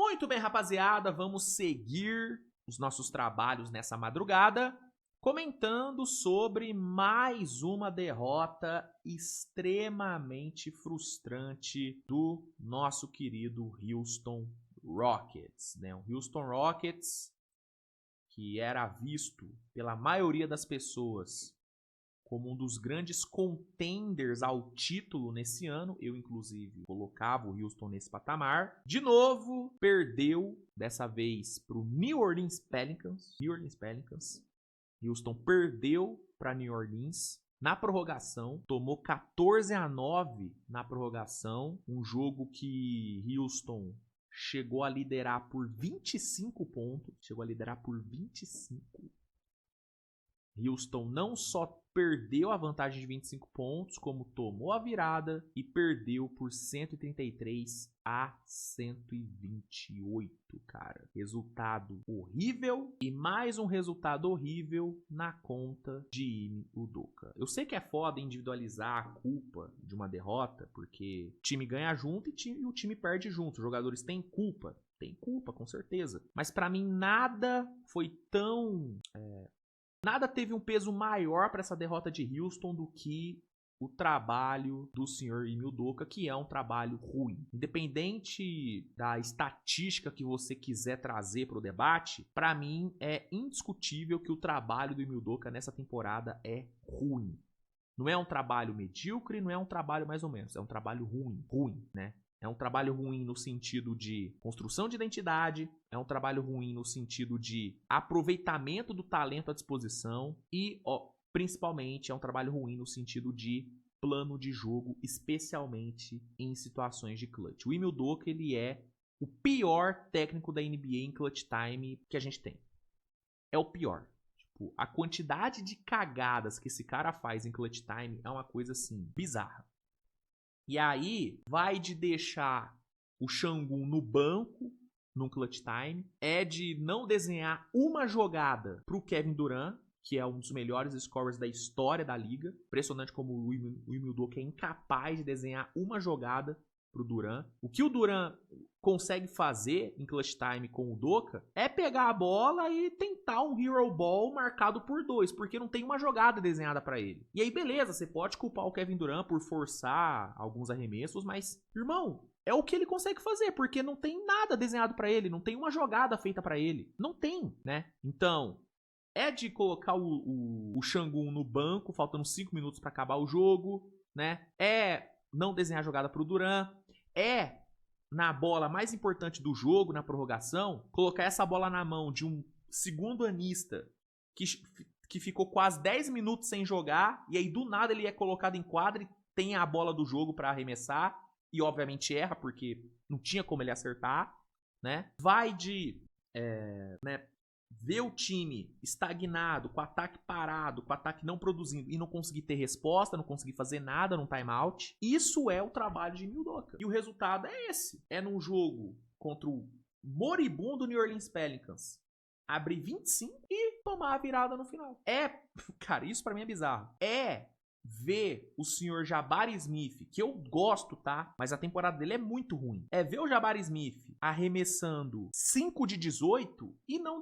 Muito bem, rapaziada, vamos seguir os nossos trabalhos nessa madrugada, comentando sobre mais uma derrota extremamente frustrante do nosso querido Houston Rockets, né? O Houston Rockets, que era visto pela maioria das pessoas como um dos grandes contenders ao título nesse ano. Eu, inclusive, colocava o Houston nesse patamar. De novo, perdeu, dessa vez, para o New Orleans Pelicans. Houston perdeu para New Orleans na prorrogação. Tomou 14-9 na prorrogação. Um jogo que Houston chegou a liderar por 25 pontos. Houston não só perdeu a vantagem de 25 pontos, como tomou a virada e perdeu por 133-128, cara. Resultado horrível e mais um resultado horrível na conta de Ime Udoka. Eu sei que é foda individualizar a culpa de uma derrota, porque o time ganha junto e o time perde junto. Os jogadores têm culpa. Tem culpa, com certeza. Mas pra mim nada foi tão... Nada teve um peso maior para essa derrota de Houston do que o trabalho do senhor Ime Udoka, que é um trabalho ruim. Independente da estatística que você quiser trazer para o debate, para mim é indiscutível que o trabalho do Ime Udoka nessa temporada é ruim. Não é um trabalho medíocre, não é um trabalho mais ou menos, é um trabalho ruim, né? É um trabalho ruim no sentido de construção de identidade, é um trabalho ruim no sentido de aproveitamento do talento à disposição e, principalmente, é um trabalho ruim no sentido de plano de jogo, especialmente em situações de clutch. O Ime Udoka, ele é o pior técnico da NBA em clutch time que a gente tem. É o pior. Tipo, a quantidade de cagadas que esse cara faz em clutch time é uma coisa, assim, bizarra. E aí, vai de deixar o Sengun no banco, num clutch time. É de não desenhar uma jogada pro Kevin Durant, que é um dos melhores scorers da história da liga. Impressionante como o Ime Udoka é incapaz de desenhar uma jogada pro Durant. O que o Durant consegue fazer em clutch time com o Udoka é pegar a bola e tentar um hero ball marcado por 2, porque não tem uma jogada desenhada pra ele. E aí, beleza, você pode culpar o Kevin Durant por forçar alguns arremessos, mas, irmão, é o que ele consegue fazer, porque não tem nada desenhado pra ele, não tem uma jogada feita pra ele. Não tem, né? Então, é de colocar o Sengun no banco, faltando 5 minutos pra acabar o jogo, né? É não desenhar jogada pro Durant. É, na bola mais importante do jogo, na prorrogação, colocar essa bola na mão de um segundo anista que ficou quase 10 minutos sem jogar, e aí do nada ele é colocado em quadra e tem a bola do jogo pra arremessar, e obviamente erra, porque não tinha como ele acertar, né? Vai de ver o time estagnado, com o ataque parado, com o ataque não produzindo e não conseguir ter resposta, não conseguir fazer nada num timeout. Isso é o trabalho de Ime Udoka. E o resultado é esse. É num jogo contra o moribundo New Orleans Pelicans abrir 25 e tomar a virada no final. Cara, isso pra mim é bizarro. Ver o senhor Jabari Smith, que eu gosto, tá? Mas a temporada dele é muito ruim. É ver o Jabari Smith arremessando 5 de 18 e não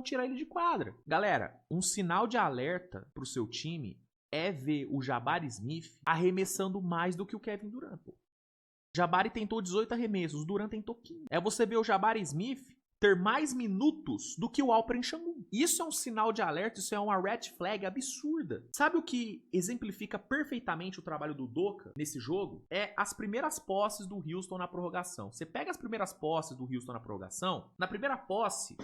tirar ele de quadra. Galera, um sinal de alerta pro seu time é ver o Jabari Smith arremessando mais do que o Kevin Durant, pô. Jabari tentou 18 arremessos, o Durant tentou 15. É você ver o Jabari Smith ter mais minutos do que o Alperen Sengun. Isso é um sinal de alerta, isso é uma red flag absurda. Sabe o que exemplifica perfeitamente o trabalho do Udoka nesse jogo? É as primeiras posses do Houston na prorrogação. Você pega as primeiras posses do Houston na prorrogação, na primeira posse,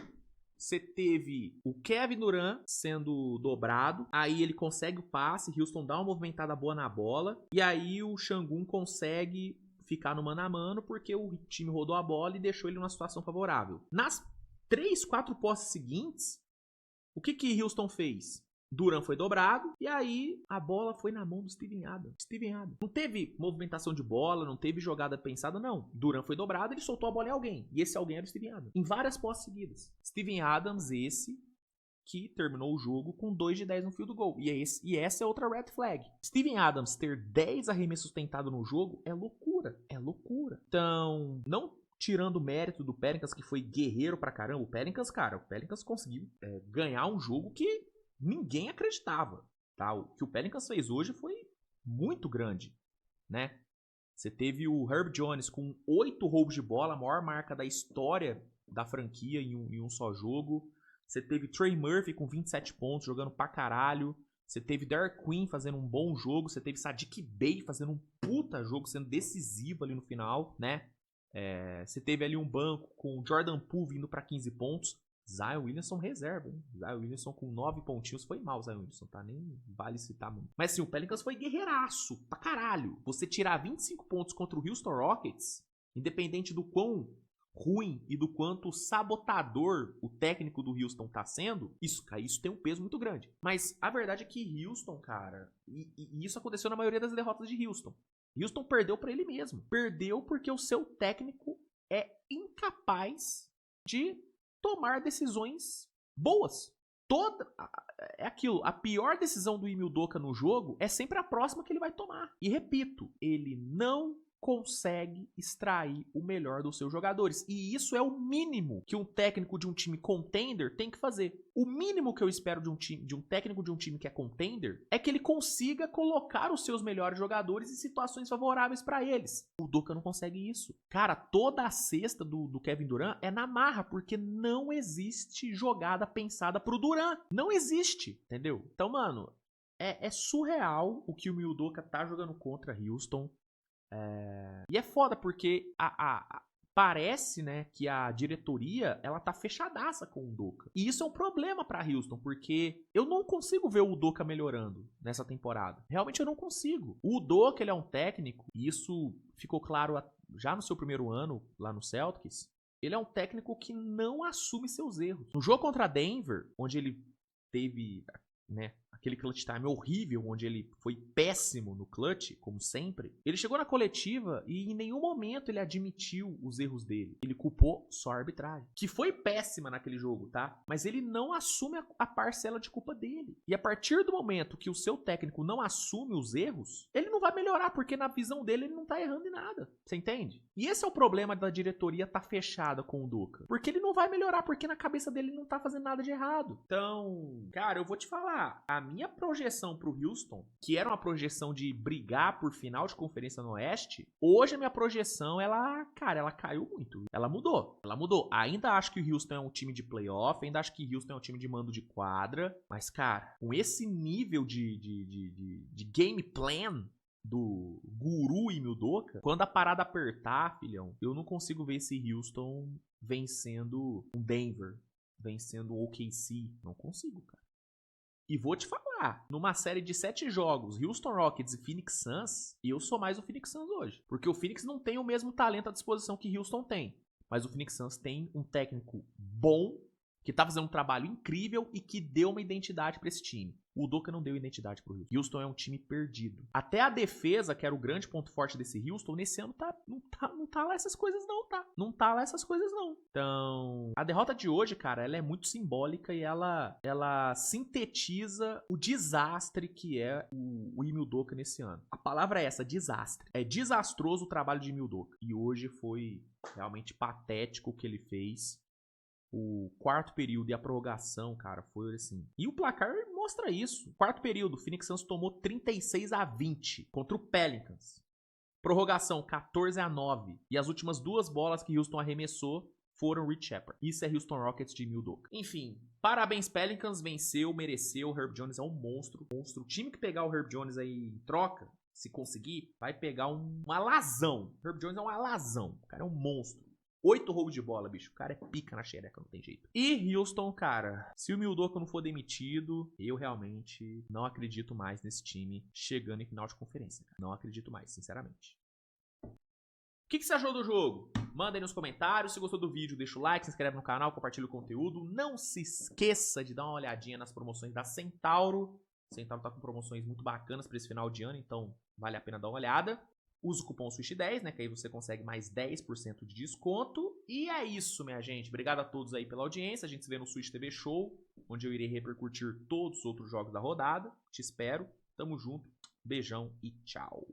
você teve o Kevin Durant sendo dobrado, aí ele consegue o passe, Houston dá uma movimentada boa na bola, e aí o Sengun consegue ficar no mano a mano porque o time rodou a bola e deixou ele numa situação favorável. Nas 3, 4 posses seguintes, o que Houston fez? Durant foi dobrado e aí a bola foi na mão do Steven Adams. Não teve movimentação de bola, não teve jogada pensada, não. Durant foi dobrado, ele soltou a bola em alguém. E esse alguém era o Steven Adams. Em várias posses seguidas. Steven Adams, esse que terminou o jogo com 2 de 10 no field goal. E essa é outra red flag. Steven Adams ter 10 arremessos tentados no jogo é loucura. É loucura. Então, não tirando o mérito do Pelicans, que foi guerreiro pra caramba. O Pelicans, cara, o Pelicans conseguiu ganhar um jogo que ninguém acreditava, tá? O que o Pelicans fez hoje foi muito grande, né? Você teve o Herb Jones com 8 roubos de bola, a maior marca da história da franquia em um só jogo. Você teve Trey Murphy com 27 pontos, jogando pra caralho. Você teve Derek Queen fazendo um bom jogo. Você teve Sadiq Bey fazendo um puta jogo, sendo decisivo ali no final, né? Você teve ali um banco com Jordan Poole vindo pra 15 pontos. Zion Williamson reserva, hein? Zion Williamson com 9 pontinhos. Foi mal, Zion Williamson, tá? Nem vale citar muito. Mas assim, o Pelicans foi guerreiraço pra caralho. Você tirar 25 pontos contra o Houston Rockets, independente do quão ruim e do quanto sabotador o técnico do Houston tá sendo, isso tem um peso muito grande. Mas a verdade é que Houston, cara, e isso aconteceu na maioria das derrotas de Houston. Houston perdeu pra ele mesmo. Perdeu porque o seu técnico é incapaz de tomar decisões boas. É aquilo, a pior decisão do Ime Udoka no jogo é sempre a próxima que ele vai tomar. E repito, ele não consegue extrair o melhor dos seus jogadores. E isso é o mínimo que um técnico de um time contender tem que fazer. O mínimo que eu espero de um técnico de um time que é contender é que ele consiga colocar os seus melhores jogadores em situações favoráveis para eles. O Udoka não consegue isso. Cara, toda a cesta do Kevin Durant é na marra, porque não existe jogada pensada pro Durant. Não existe, entendeu? Então, mano, é surreal o que o Udoka tá jogando contra Houston. E é foda porque parece, né, que a diretoria ela tá fechadaça com o Udoka. E isso é um problema pra Houston, porque eu não consigo ver o Udoka melhorando nessa temporada. Realmente eu não consigo. O Udoka, ele é um técnico, e isso ficou claro já no seu primeiro ano lá no Celtics. Ele é um técnico que não assume seus erros. No jogo contra Denver, onde ele teve, né, aquele clutch time horrível, onde ele foi péssimo no clutch, como sempre, ele chegou na coletiva e em nenhum momento ele admitiu os erros dele. Ele culpou só a arbitragem, que foi péssima naquele jogo, tá? Mas ele não assume a parcela de culpa dele. E a partir do momento que o seu técnico não assume os erros, ele não vai melhorar, porque na visão dele ele não tá errando em nada. Você entende? E esse é o problema da diretoria tá fechada com o Udoka. Porque ele não vai melhorar, porque na cabeça dele ele não tá fazendo nada de errado. Então, cara, eu vou te falar, a minha projeção pro Houston, que era uma projeção de brigar por final de conferência no Oeste, hoje a minha projeção, ela caiu muito. Ela mudou. Ainda acho que o Houston é um time de playoff, ainda acho que Houston é um time de mando de quadra, mas, cara, com esse nível de game plan do guru Ime Udoka, quando a parada apertar, filhão, eu não consigo ver esse Houston vencendo um Denver, vencendo o OKC. Não consigo, cara. E vou te falar, numa série de 7 jogos, Houston Rockets e Phoenix Suns, eu sou mais o Phoenix Suns hoje. Porque o Phoenix não tem o mesmo talento à disposição que Houston tem. Mas o Phoenix Suns tem um técnico bom, que tá fazendo um trabalho incrível e que deu uma identidade pra esse time. O Udoka não deu identidade pro Houston. Houston é um time perdido. Até a defesa, que era o grande ponto forte desse Houston, nesse ano não tá lá essas coisas não, tá? Não tá lá essas coisas não. Então, a derrota de hoje, cara, ela é muito simbólica e ela sintetiza o desastre que é o Ime Udoka nesse ano. A palavra é essa, desastre. É desastroso o trabalho de Ime Udoka. E hoje foi realmente patético o que ele fez. O quarto período e a prorrogação, cara, foi assim. E o placar mostra isso. Quarto período, o Phoenix Suns tomou 36-20 contra o Pelicans. Prorrogação, 14-9. E as últimas 2 bolas que Houston arremessou foram Rich Shepard. Isso é Houston Rockets de Ime Udoka. Enfim, parabéns Pelicans, venceu, mereceu. O Herb Jones é um monstro. O time que pegar o Herb Jones aí em troca, se conseguir, vai pegar um alazão. O Herb Jones é um alazão. O cara é um monstro. 8 roubos de bola, bicho. O cara é pica na xereca, não tem jeito. E Houston, cara, se o Ime Udoka não for demitido, eu realmente não acredito mais nesse time chegando em final de conferência. Cara. Não acredito mais, sinceramente. O que você achou do jogo? Manda aí nos comentários. Se gostou do vídeo, deixa o like, se inscreve no canal, compartilha o conteúdo. Não se esqueça de dar uma olhadinha nas promoções da Centauro. A Centauro tá com promoções muito bacanas para esse final de ano, então vale a pena dar uma olhada. Usa o cupom SWISH10, né? Que aí você consegue mais 10% de desconto. E é isso, minha gente. Obrigado a todos aí pela audiência. A gente se vê no Switch TV Show, onde eu irei repercutir todos os outros jogos da rodada. Te espero. Tamo junto. Beijão e tchau.